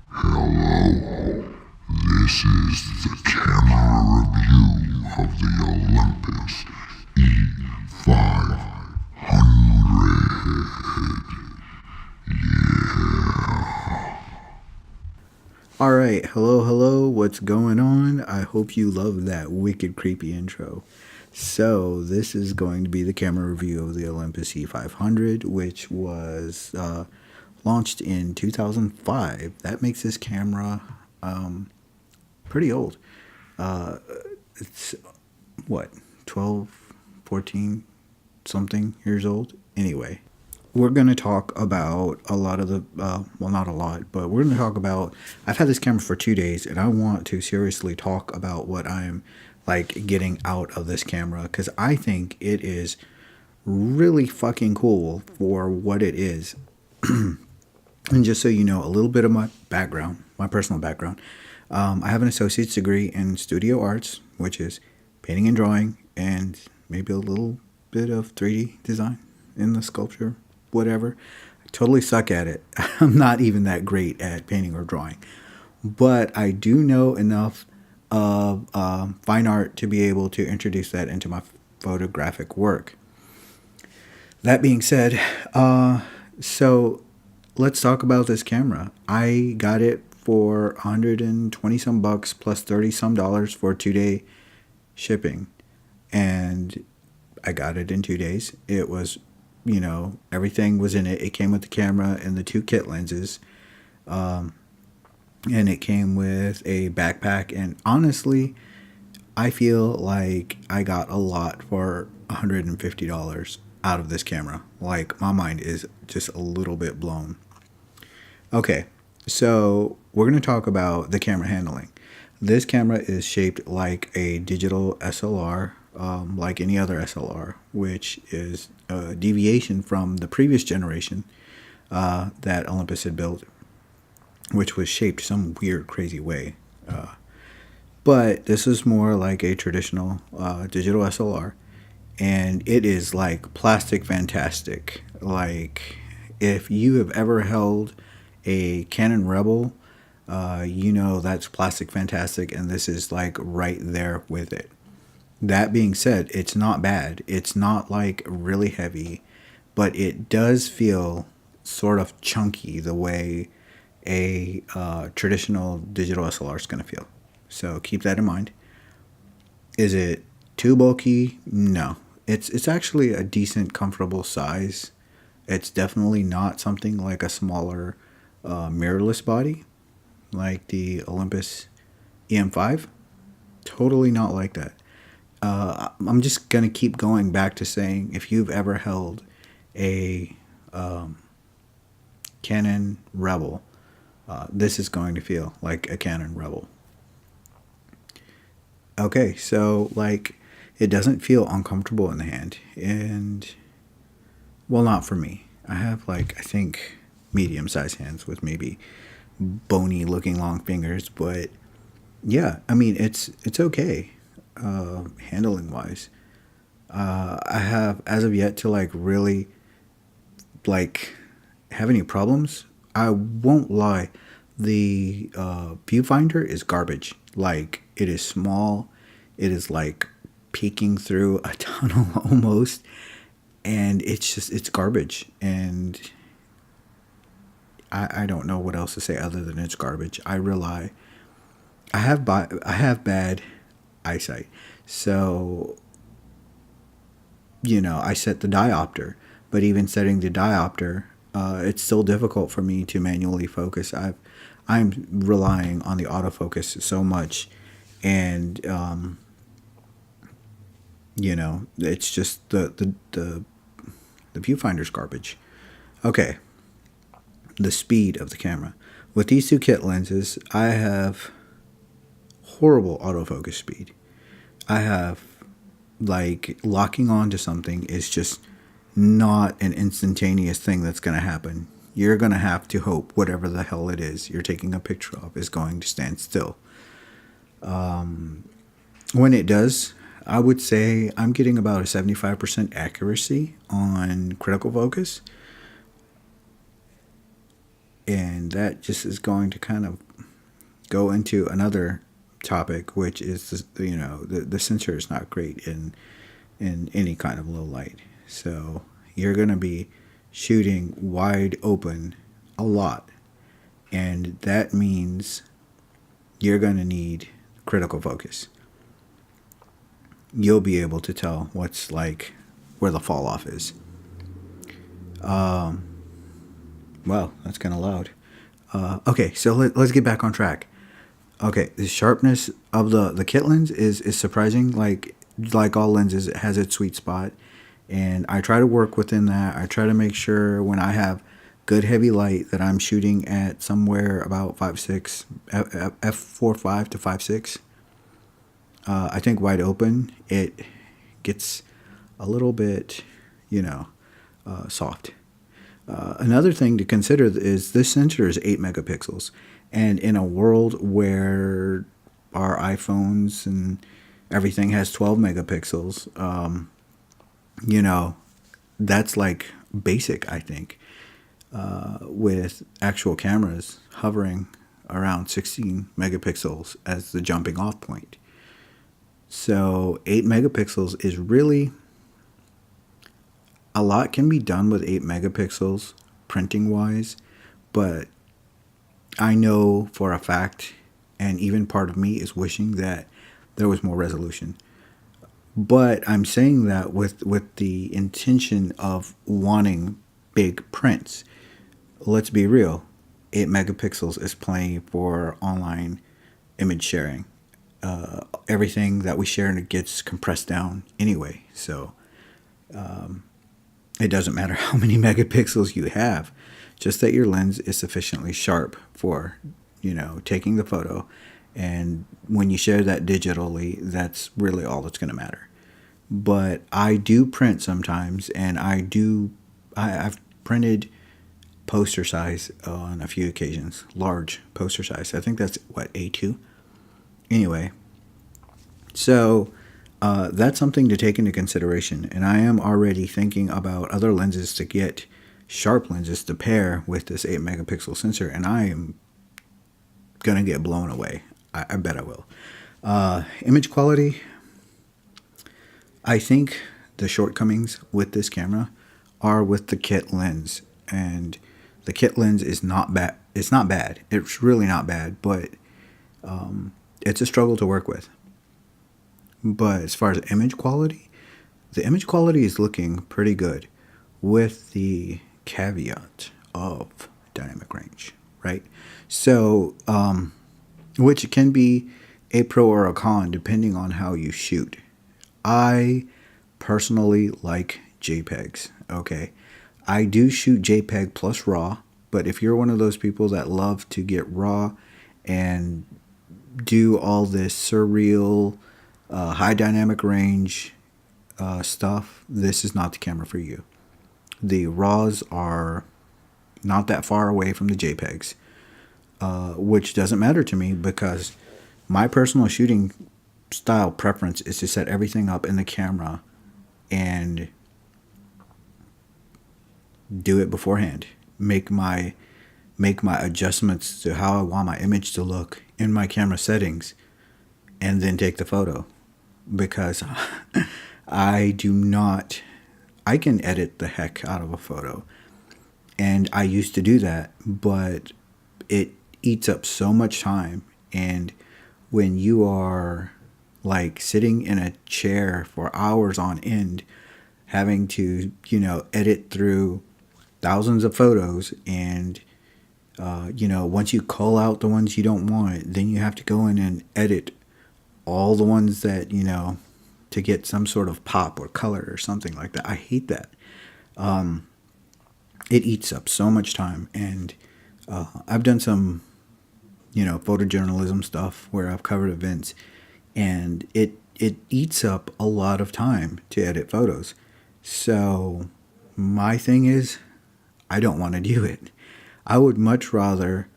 Hello, this is the camera review of the Olympus E-500. Alright, hello, what's going on? I hope you love that wicked creepy intro. So, this is going to be the camera review of the Olympus E-500, which was launched in 2005. That makes this camera pretty old. It's, what, 12, 14, something years old? Anyway, we're going to talk about a lot of the, well, not a lot, but we're going to talk about, I've had this camera for 2 days, and I want to seriously talk about what I'm, like, getting out of this camera, because I think it is really fucking cool for what it is. And just so you know, a little bit of my background, my personal background, I have an associate's degree in studio arts, which is painting and drawing, and maybe a little bit of 3D design in the sculpture, whatever. I totally suck at it. I'm not even that great at painting or drawing, but I do know enough of fine art to be able to introduce that into my photographic work. That being said, so let's talk about this camera. I got it for 120 some bucks plus 30 some dollars for 2-day shipping, and I got it in 2 days. It was, you know, everything was in it. It came with the camera and the 2 kit lenses, and it came with a backpack. And honestly, I feel like I got a lot for $150 out of this camera. Like, my mind is just a little bit blown. Okay, so we're going to talk about the camera handling. This camera is shaped like a digital SLR, like any other SLR, which is a deviation from the previous generation that Olympus had built, which was shaped some weird, crazy way. But this is more like a traditional digital SLR, and it is like plastic fantastic. Like, if you have ever held a Canon Rebel, you know that's plastic fantastic, and this is like right there with it. That being said, it's not bad. It's not like really heavy, but it does feel sort of chunky the way a traditional digital SLR is going to feel. So keep that in mind. Is it too bulky? No. It's actually a decent, comfortable size. It's definitely not something like a smaller mirrorless body like the Olympus EM5. Totally not like that. I'm just going to keep going back to saying, if you've ever held a Canon Rebel, this is going to feel like a Canon Rebel. Okay, so like, it doesn't feel uncomfortable in the hand, and well, not for me. I have, like, I think medium-sized hands with maybe bony looking long fingers, but yeah, I mean, it's okay handling wise. I have, as of yet, to like really like have any problems. I won't lie, the viewfinder is garbage. Like, it is small, it is like peeking through a tunnel almost, and it's garbage. And I don't know what else to say other than it's garbage. I have bad eyesight, so you know, I set the diopter, but even setting the diopter, it's still difficult for me to manually focus. I'm relying on the autofocus so much, and you know, it's just the viewfinder's garbage. Okay, the speed of the camera. With these 2 kit lenses, I have horrible autofocus speed. I have, like, locking on to something is just not an instantaneous thing that's going to happen. You're going to have to hope whatever the hell it is you're taking a picture of is going to stand still. When it does, I would say I'm getting about a 75% accuracy on critical focus. And that just is going to kind of go into another topic, which is, the sensor is not great in any kind of low light. So you're going to be shooting wide open a lot. And that means you're going to need critical focus. You'll be able to tell what's like where the fall off is. Well, that's kind of loud. Okay, so let's get back on track. Okay, the sharpness of the kit lens is surprising. Like all lenses, it has its sweet spot, and I try to work within that. I try to make sure when I have good heavy light that I'm shooting at somewhere about 5.6 f4.5 to 5.6. I think wide open it gets a little bit, soft. Another thing to consider is this sensor is 8 megapixels. And in a world where our iPhones and everything has 12 megapixels, that's like basic, I think, with actual cameras hovering around 16 megapixels as the jumping off point. So 8 megapixels is really, a lot can be done with 8 megapixels printing wise, but I know for a fact, and even part of me is wishing that there was more resolution. But I'm saying that with the intention of wanting big prints. Let's be real, 8 megapixels is plenty for online image sharing. Everything that we share gets compressed down anyway, so it doesn't matter how many megapixels you have, just that your lens is sufficiently sharp for, taking the photo. And when you share that digitally, that's really all that's going to matter. But I do print sometimes, and I've printed poster size on a few occasions, large poster size. I think that's A2. Anyway, so that's something to take into consideration. And I am already thinking about other lenses to get, sharp lenses to pair with this 8 megapixel sensor, and I am gonna get blown away. I bet I will. Image quality, I think the shortcomings with this camera are with the kit lens, and the kit lens is not bad. It's not bad. It's really not bad, but it's a struggle to work with. But as far as image quality, the image quality is looking pretty good, with the caveat of dynamic range, right? So, which can be a pro or a con depending on how you shoot. I personally like JPEGs, okay? I do shoot JPEG plus RAW, but if you're one of those people that love to get RAW and do all this surreal, high dynamic range stuff, this is not the camera for you. The RAWs are not that far away from the JPEGs, which doesn't matter to me because my personal shooting style preference is to set everything up in the camera and do it beforehand. Make my adjustments to how I want my image to look in my camera settings, and then take the photo. Because I can edit the heck out of a photo, and I used to do that, but it eats up so much time. And when you are like sitting in a chair for hours on end, having to, edit through thousands of photos, and once you cull out the ones you don't want, then you have to go in and edit all the ones that, to get some sort of pop or color or something like that. I hate that. It eats up so much time. And I've done some, photojournalism stuff where I've covered events, and it eats up a lot of time to edit photos. So my thing is, I don't want to do it. I would much rather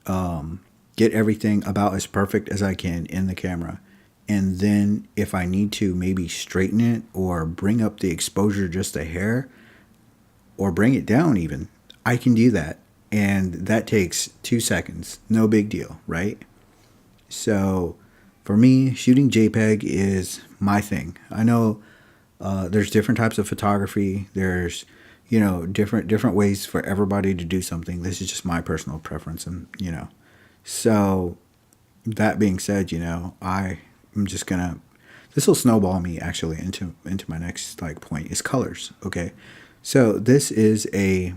get everything about as perfect as I can in the camera, and then if I need to maybe straighten it or bring up the exposure just a hair or bring it down even, I can do that And that takes 2 seconds. No big deal, right? So for me, shooting JPEG is my thing. I know there's different types of photography. There's, different ways for everybody to do something. This is just my personal preference, and So that being said, I'm just gonna. This will snowball me actually into my next point is colors. Okay, so this is a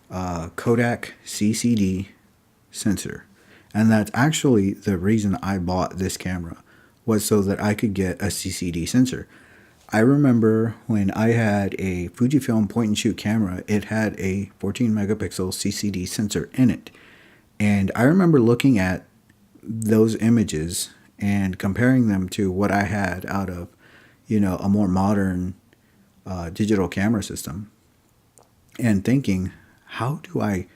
Kodak Ccd sensor, and that's actually the reason I bought this camera, was so that I could get a Ccd sensor. I remember when I had a Fujifilm point and shoot camera, it had a 14 megapixel Ccd sensor in it. And I remember looking at those images and comparing them to what I had out of, a more modern digital camera system, and thinking, how do I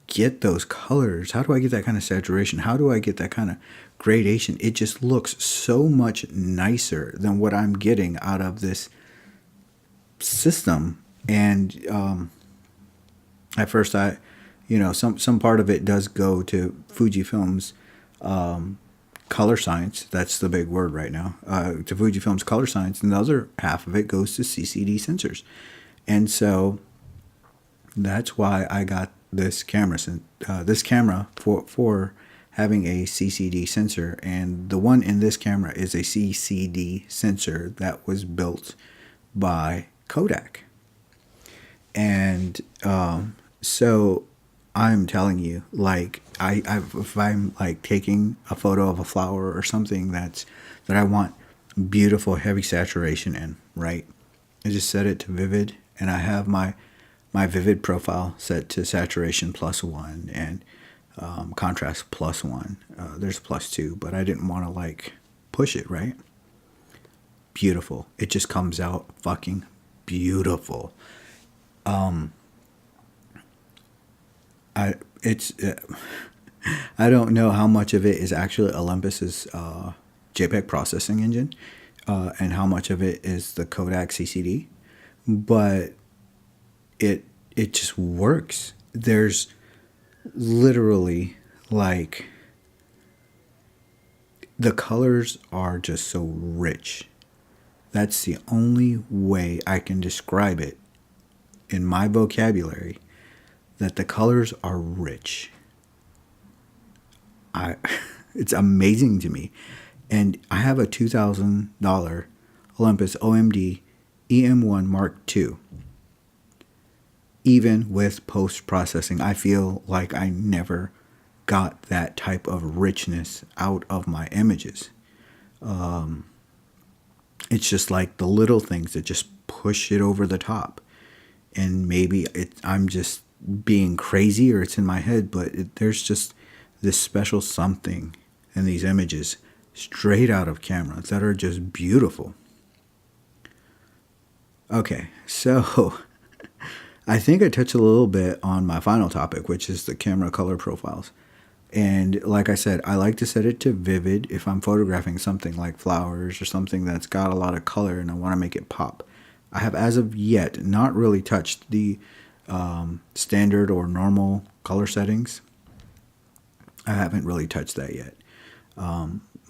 get those colors? How do I get that kind of saturation? How do I get that kind of gradation? It just looks so much nicer than what I'm getting out of this system. And at first, some part of it does go to Fujifilm's color science. That's the big word right now. To Fujifilm's color science, and the other half of it goes to CCD sensors. And so that's why I got this camera. This camera for having a CCD sensor, and the one in this camera is a CCD sensor that was built by Kodak. And so I'm telling you, if I'm taking a photo of a flower or something that I want beautiful heavy saturation in, right? I just set it to vivid, and I have my vivid profile set to saturation +1 and contrast +1. There's +2, but I didn't want to push it, right? Beautiful. It just comes out fucking beautiful. I don't know how much of it is actually Olympus's JPEG processing engine, and how much of it is the Kodak CCD, but it just works. There's literally the colors are just so rich. That's the only way I can describe it in my vocabulary, that the colors are rich. It's amazing to me. And I have a $2,000 Olympus OMD EM1 Mark II. Even with post-processing, I feel like I never got that type of richness out of my images. It's just the little things that just push it over the top. And maybe I'm just being crazy, or it's in my head, but there's just this special something in these images straight out of camera that are just beautiful. Okay, so I think I touched a little bit on my final topic, which is the camera color profiles. And like I said, I like to set it to vivid if I'm photographing something like flowers or something that's got a lot of color and I want to make it pop. I have, as of yet, not really touched the standard or normal color settings. I haven't really touched that yet.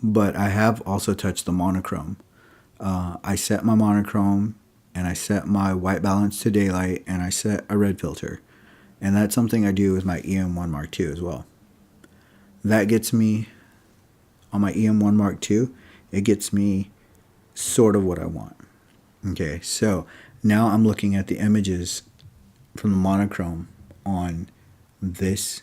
But I have also touched the monochrome. I set my monochrome, and I set my white balance to daylight, and I set a red filter. And that's something I do with my EM1 Mark II as well. That gets me, on my EM1 Mark II, it gets me sort of what I want. Okay, so now I'm looking at the images from the monochrome on this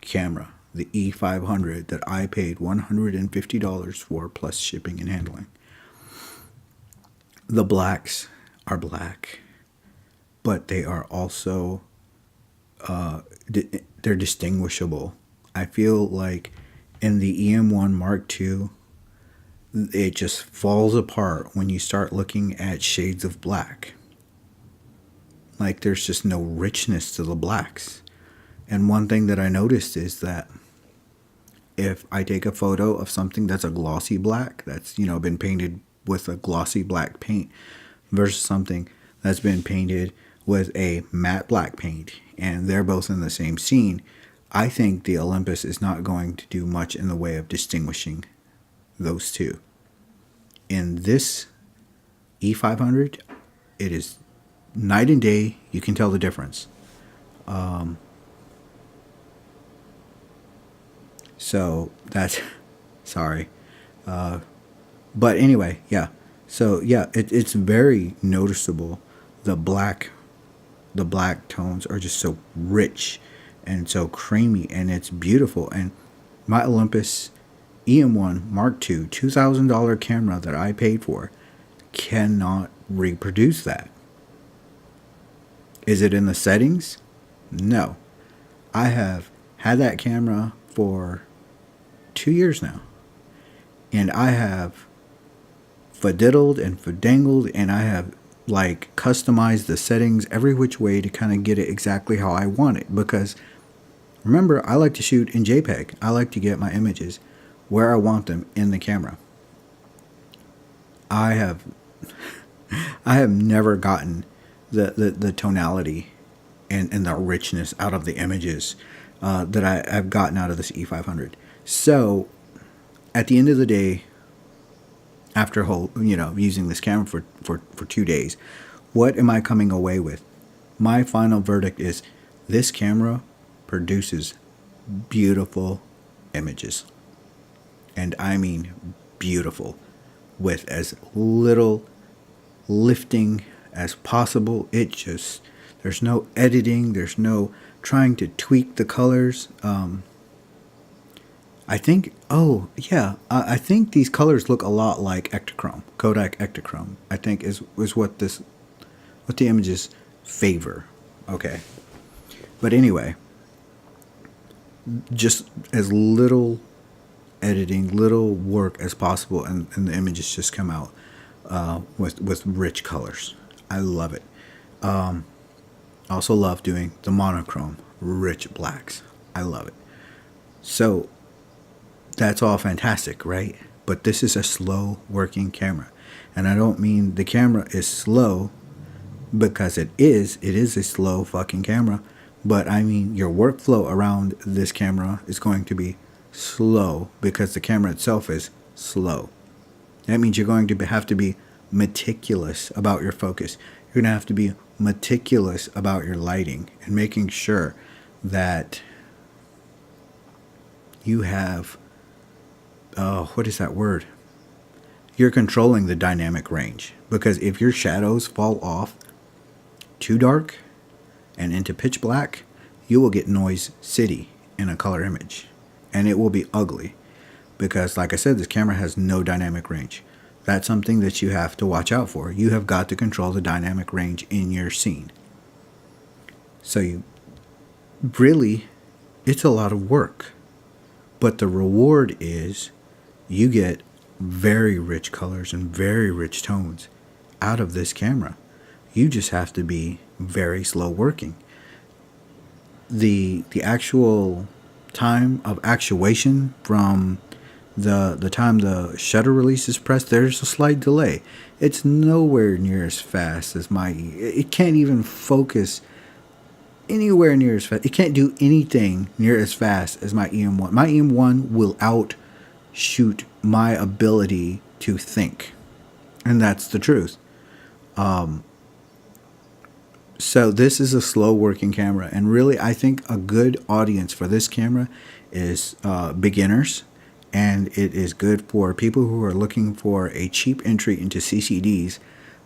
camera, the E-500, that I paid $150 for, plus shipping and handling. The blacks are black, but they are also, they're distinguishable. I feel like in the EM1 Mark II, it just falls apart when you start looking at shades of black. There's just no richness to the blacks. And one thing that I noticed is that if I take a photo of something that's a glossy black, that's, been painted with a glossy black paint, versus something that's been painted with a matte black paint, and they're both in the same scene, I think the Olympus is not going to do much in the way of distinguishing those two. In this E500, it is night and day. You can tell the difference. So that's sorry. But anyway, yeah. So yeah, it's very noticeable. The black tones are just so rich and so creamy, and it's beautiful. And my Olympus EM1 Mark II $2,000 camera that I paid for cannot reproduce that. Is it in the settings? No. I have had that camera for 2 years now, and I have fadiddled and fadangled, and I have like customized the settings every which way to kind of get it exactly how I want it. Because remember, I like to shoot in JPEG. I like to get my images where I want them in the camera. I have never gotten the tonality and the richness out of the images that I've gotten out of this E500. So at the end of the day, after using this camera for 2 days, what am I coming away with? My final verdict is this camera produces beautiful images. And I mean beautiful, with as little lifting as possible. There's no editing, there's no trying to tweak the colors. I think these colors look a lot like Ektachrome, Kodak Ektachrome. I think is what the images favor. Okay, but anyway, just as little editing, little work as possible, and the images just come out with rich colors. I love it. I also love doing the monochrome, rich blacks. I love it. So that's all fantastic, right? But this is a slow working camera. And I don't mean the camera is slow, because it is a slow fucking camera. But I mean your workflow around this camera is going to be slow, because the camera itself is slow. That means you're going to have to be meticulous about your focus. You're going to have to be meticulous about your lighting and making sure that you have, what is that word? You're controlling the dynamic range. Because if your shadows fall off too dark and into pitch black, you will get noise city in a color image. And it will be ugly. Because like I said, this camera has no dynamic range. That's something that you have to watch out for. You have got to control the dynamic range in your scene. So it's a lot of work. But the reward is you get very rich colors and very rich tones out of this camera. You just have to be very slow working. The actual time of actuation from the time the shutter release is pressed, there's a slight delay. It's nowhere near as fast as it can't even focus anywhere near as fast. It can't do anything near as fast as my EM1. My EM1 will outshoot my ability to think. And that's the truth. So this is a slow working camera. And really, I think a good audience for this camera is beginners. And it is good for people who are looking for a cheap entry into CCDs,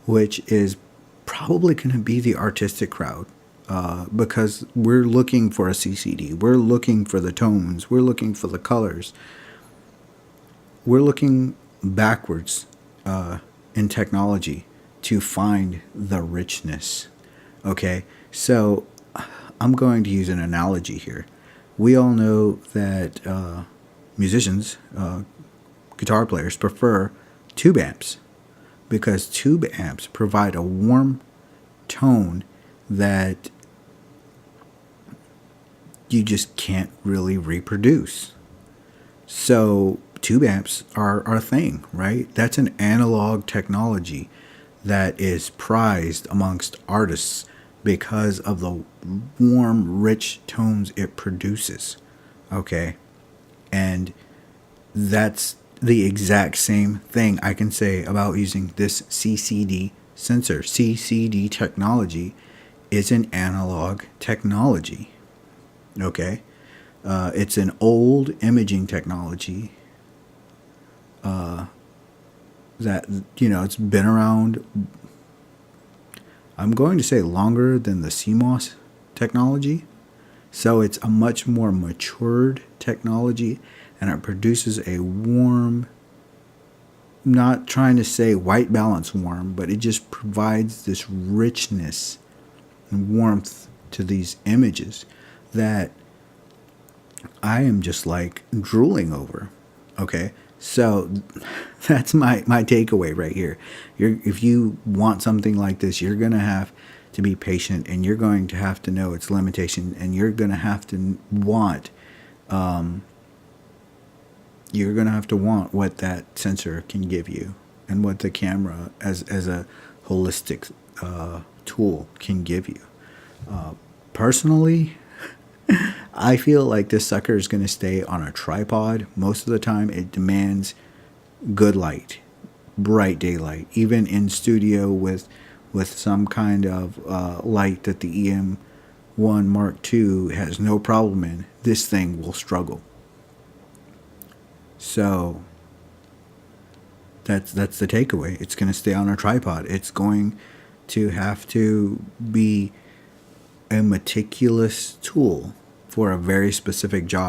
which is probably going to be the artistic crowd. Because we're looking for a CCD. We're looking for the tones. We're looking for the colors. We're looking backwards in technology to find the richness. Okay, so I'm going to use an analogy here. We all know that musicians, guitar players, prefer tube amps, because tube amps provide a warm tone that you just can't really reproduce. So tube amps are our thing, right? That's an analog technology that is prized amongst artists because of the warm, rich tones it produces. Okay? And that's the exact same thing I can say about using this CCD sensor. CCD technology is an analog technology. Okay? It's an old imaging technology that, it's been around, I'm going to say, longer than the CMOS technology. So it's a much more matured technology, and it produces a warm, not trying to say white balance warm, but it just provides this richness and warmth to these images that I am just like drooling over. Okay, so that's my takeaway right here. If you want something like this, you're going to have to be patient, and you're going to have to know its limitation, and you're going to have to want what that sensor can give you, and what the camera as a holistic tool can give you. Personally, I feel like this sucker is going to stay on a tripod. Most of the time it demands good light, bright daylight, even in studio with some kind of light that the EM1 Mark II has no problem in. This thing will struggle. So that's the takeaway. It's going to stay on a tripod. It's going to have to be a meticulous tool for a very specific job.